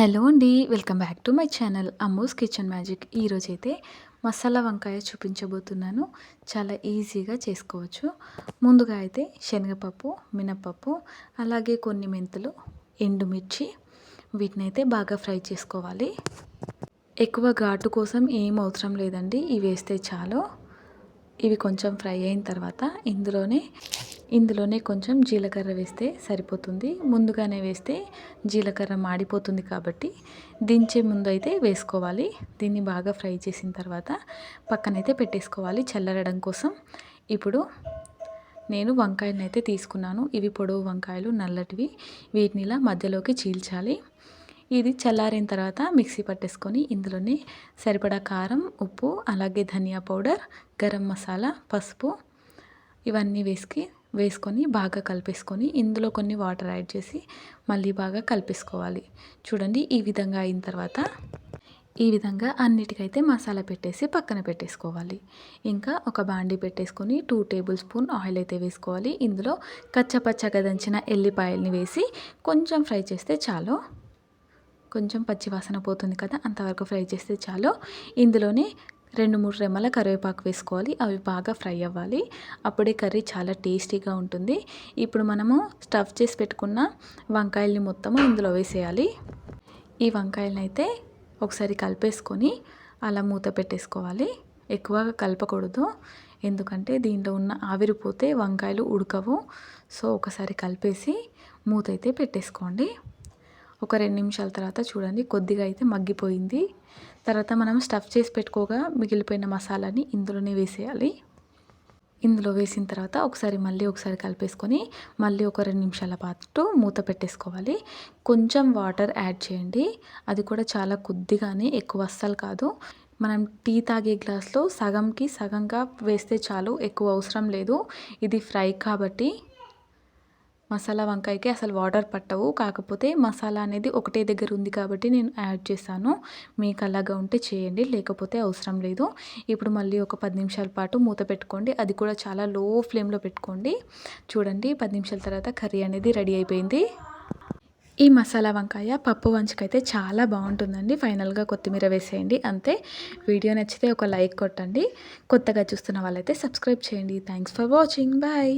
Hello అండి, welcome back to my channel Ammu's kitchen magic. ఈరోజైతే మసాలా వంకాయ చూపించబోతున్నాను. చాలా ఈజీగా చేసుకోవచ్చు. ముందుగా అయితే శనగపప్పు, మినపప్పు, అలాగే కొన్ని మెంతులు, ఎండుమిర్చి, వీటిని అయితే బాగా ఫ్రై చేసుకోవాలి. ఎక్కువ ఘాటు కోసం ఏం అవసరం లేదండి, ఇవి వేస్తే చాలు. ఇవి కొంచెం ఫ్రై అయిన తర్వాత ఇందులోనే కొంచెం జీలకర్ర వేస్తే సరిపోతుంది. ముందుగానే వేస్తే జీలకర్ర మాడిపోతుంది కాబట్టి దించే ముందు అయితే వేసుకోవాలి. దీన్ని బాగా ఫ్రై చేసిన తర్వాత పక్కనైతే పెట్టేసుకోవాలి చల్లరడం కోసం. ఇప్పుడు నేను వంకాయలను అయితే తీసుకున్నాను. ఇవి పొడవు వంకాయలు నల్లటివి. వీటిని ఇలా మధ్యలోకి చీల్చాలి. ఇది చల్లారిన తర్వాత మిక్సీ పట్టేసుకొని ఇందులోనే సరిపడా కారం, ఉప్పు, అలాగే ధనియా పౌడర్, గరం మసాలా, పసుపు ఇవన్నీ వేసుకొని బాగా కలిపేసుకొని ఇందులో కొన్ని వాటర్ యాడ్ చేసి మళ్ళీ బాగా కలిపేసుకోవాలి. చూడండి, ఈ విధంగా అయిన తర్వాత ఈ విధంగా అన్నిటికైతే మసాలా పెట్టేసి పక్కన పెట్టేసుకోవాలి. ఇంకా ఒక బాండీ పెట్టేసుకొని 2 టేబుల్ స్పూన్ ఆయిల్ అయితే వేసుకోవాలి. ఇందులో కచ్చపచ్చగా దంచిన ఎల్లిపాయల్ని వేసి కొంచెం ఫ్రై చేస్తే చాలు. కొంచెం పచ్చివాసన పోతుంది కదా, అంతవరకు ఫ్రై చేస్తే చాలు. ఇందులోనే 2-3 రెమ్మల కరివేపాకు వేసుకోవాలి. అవి బాగా ఫ్రై అవ్వాలి. అప్పుడే కర్రీ చాలా టేస్టీగా ఉంటుంది. ఇప్పుడు మనము స్టఫ్ చేసి పెట్టుకున్న వంకాయల్ని మొత్తము ఇందులో వేసేయాలి. ఈ వంకాయలను అయితే ఒకసారి కలిపేసుకొని అలా మూత పెట్టేసుకోవాలి. ఎక్కువగా కలపకూడదు, ఎందుకంటే దీంట్లో ఉన్న ఆవిరిపోతే వంకాయలు ఉడకవు. సో ఒకసారి కలిపేసి మూత అయితే పెట్టేసుకోండి. ఒక 2 నిమిషాల తర్వాత చూడండి, కొద్దిగా అయితే మగ్గిపోయింది. తర్వాత మనం స్టఫ్ చేసి పెట్టుకోగా మిగిలిపోయిన మసాలాని ఇందులోనే వేసేయాలి. ఇందులో వేసిన తర్వాత మళ్ళీ ఒకసారి కలిపేసుకొని మళ్ళీ ఒక 2 నిమిషాల పాటు మూత పెట్టేసుకోవాలి. కొంచెం వాటర్ యాడ్ చేయండి, అది కూడా చాలా కొద్దిగానే, ఎక్కువ అస్సలు కాదు. మనం టీ తాగే గ్లాస్లో సగంకి సగంగా వేస్తే చాలు, ఎక్కువ అవసరం లేదు. ఇది ఫ్రై కాబట్టి మసాలా వంకాయకి అసలు వాటర్ పట్టవు. కాకపోతే మసాలా అనేది ఒకటే దగ్గర ఉంది కాబట్టి నేను యాడ్ చేశాను. మీకు అలాగా ఉంటే చేయండి, లేకపోతే అవసరం లేదు. ఇప్పుడు మళ్ళీ ఒక 10 నిమిషాల పాటు మూత పెట్టుకోండి. అది కూడా చాలా లో ఫ్లేమ్లో పెట్టుకోండి. చూడండి, 10 నిమిషాల తర్వాత కర్రీ అనేది రెడీ అయిపోయింది. ఈ మసాలా వంకాయ పప్పు వంచుకైతే చాలా బాగుంటుందండి. ఫైనల్గా కొత్తిమీర వేసేయండి, అంతే. వీడియో నచ్చితే ఒక లైక్ కొట్టండి. కొత్తగా చూస్తున్న వాళ్ళైతే సబ్స్క్రైబ్ చేయండి. Thanks for watching. బాయ్.